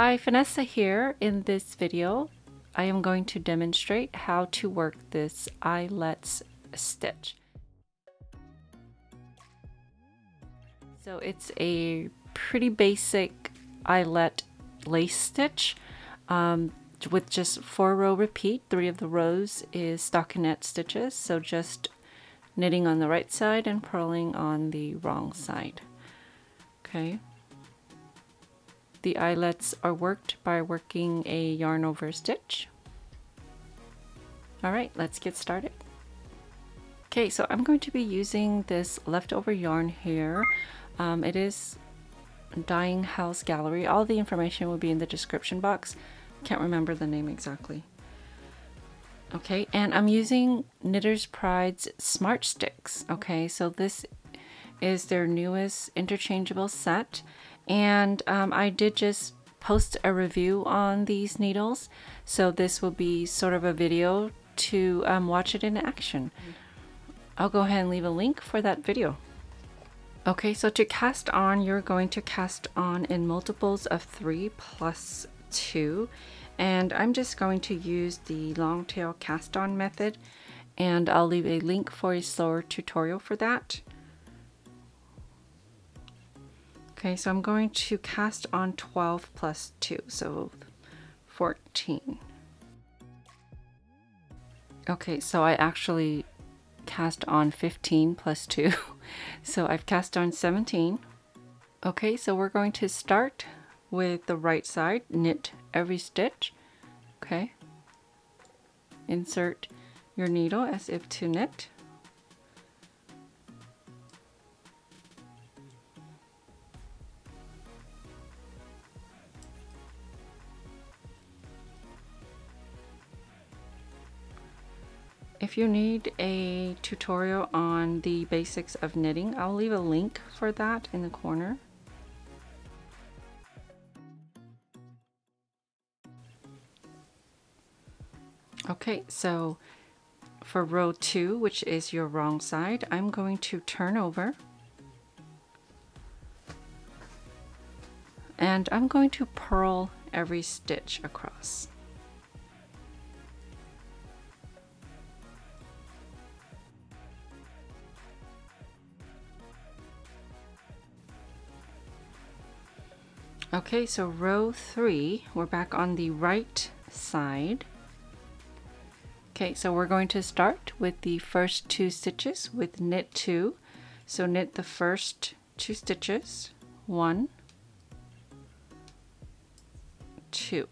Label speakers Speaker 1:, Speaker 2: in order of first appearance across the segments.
Speaker 1: Hi, Vanessa here. In this video, I am going to demonstrate how to work this eyelets stitch. So it's a pretty basic eyelet lace stitch with just 4-row repeat. 3 of the rows is stockinette stitches, so just knitting on the right side and purling on the wrong side. Okay. The eyelets are worked by working a yarn over stitch. All right, let's get started. Okay, so I'm going to be using this leftover yarn here. It is Dyeing House Gallery. All the information will be in the description box. Can't remember the name exactly. Okay, and I'm using Knitter's Pride's Smart Sticks. Okay, so this is their newest interchangeable set. And I did just post a review on these needles, so this will be sort of a video to watch it in action. I'll go ahead and leave a link for that video. Okay, so to cast on, you're going to cast on in multiples of 3 plus 2, and I'm just going to use the long tail cast on method, and I'll leave a link for a slower tutorial for that. Okay, so I'm going to cast on 12 plus 2, so 14. Okay, so I actually cast on 15 plus 2, so I've cast on 17. Okay, so we're going to start with the right side, knit every stitch. Okay, insert your needle as if to knit. If you need a tutorial on the basics of knitting, I'll leave a link for that in the corner. Okay, so for row 2, which is your wrong side, I'm going to turn over. And I'm going to purl every stitch across. Okay, so row 3, we're back on the right side. Okay, so we're going to start with the first 2 stitches with knit 2. So knit the first 2 stitches, 1, 2.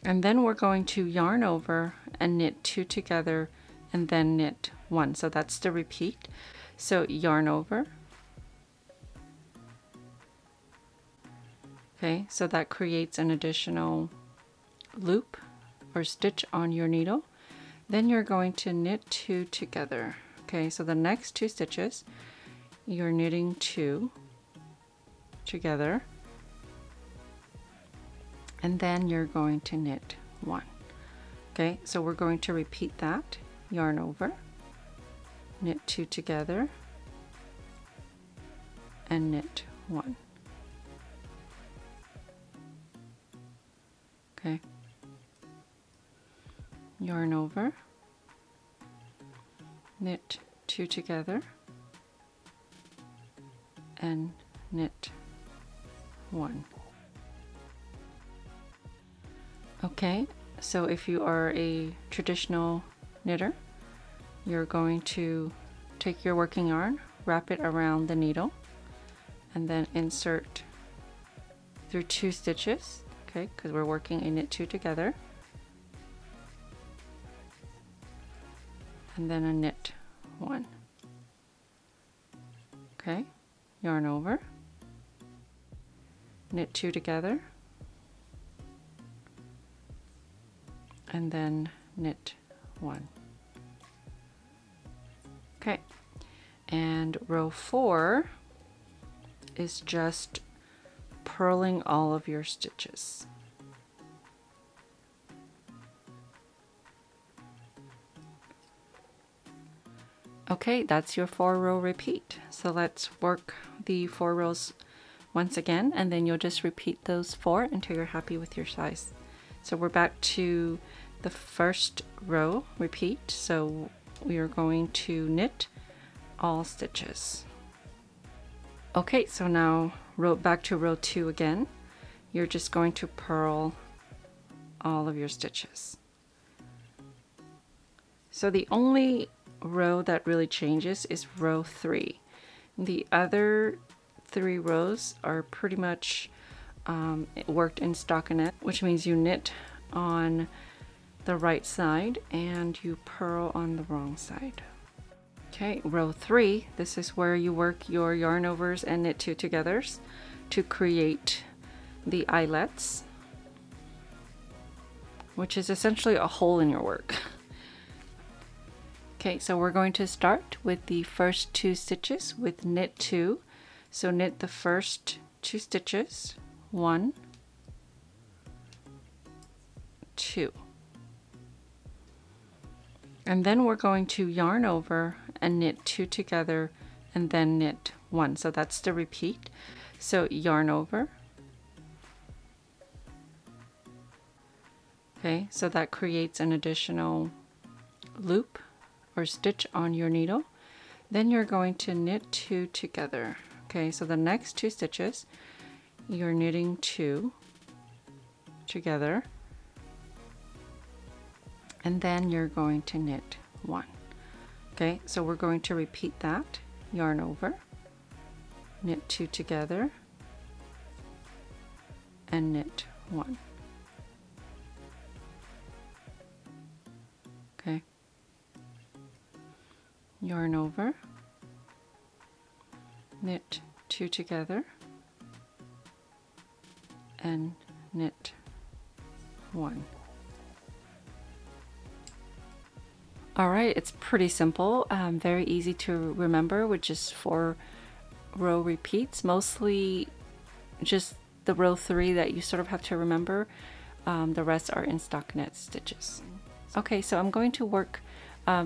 Speaker 1: And then we're going to yarn over and knit 2 together and then knit 1. So that's the repeat. So yarn over. Okay, so that creates an additional loop or stitch on your needle. Then you're going to knit 2 together. Okay, so the next 2 stitches, you're knitting 2 together. And then you're going to knit 1. Okay, so we're going to repeat that. Yarn over, knit 2 together, and knit 1. Okay, yarn over, knit 2 together, and knit 1. Okay, so if you are a traditional knitter, you're going to take your working yarn, wrap it around the needle, and then insert through 2 stitches. Okay, because we're working a knit 2 together, and then a knit 1. Okay, yarn over, knit 2 together, and then knit 1. Okay, and row 4 is just purling all of your stitches. Okay, that's your 4-row repeat. So let's work the 4 rows once again, and then you'll just repeat those 4 until you're happy with your size. So we're back to the first row, repeat. So we are going to knit all stitches. Okay, so now back to row 2 again. You're just going to purl all of your stitches. So the only row that really changes is row 3. The other 3 rows are pretty much worked in stockinette, which means you knit on the right side and you purl on the wrong side. Okay, row 3, this is where you work your yarn overs and knit 2 togethers to create the eyelets, which is essentially a hole in your work. Okay, so we're going to start with the first 2 stitches with knit 2. So knit the first 2 stitches, 1, 2. And then we're going to yarn over and knit 2 together and then knit 1. So that's the repeat. So yarn over. Okay, so that creates an additional loop or stitch on your needle. Then you're going to knit 2 together. Okay, so the next 2 stitches, you're knitting 2 together, and then you're going to knit 1. Okay, so we're going to repeat that. Yarn over, knit 2 together, and knit 1. Okay, yarn over, knit 2 together, and knit 1. Alright, it's pretty simple, very easy to remember with just 4 row repeats, mostly just the row 3 that you sort of have to remember. The rest are in stockinette stitches. Okay, so I'm going to work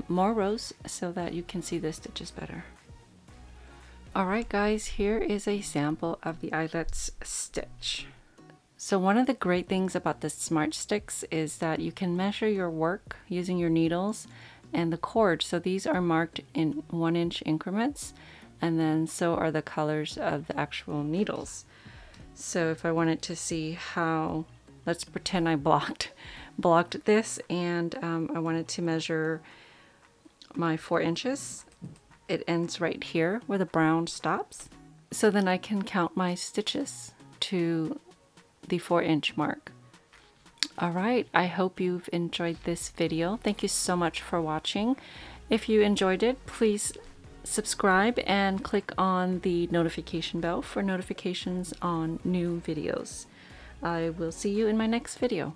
Speaker 1: more rows so that you can see the stitches better. Alright guys, here is a sample of the eyelets stitch. So one of the great things about the Smart Sticks is that you can measure your work using your needles and the cord. So these are marked in 1-inch increments, and then so are the colors of the actual needles. So if I wanted to see how, let's pretend I blocked this, and I wanted to measure my 4 inches. It ends right here where the brown stops. So then I can count my stitches to the 4-inch mark. Alright, I hope you've enjoyed this video. Thank you so much for watching. If you enjoyed it, please subscribe and click on the notification bell for notifications on new videos. I will see you in my next video.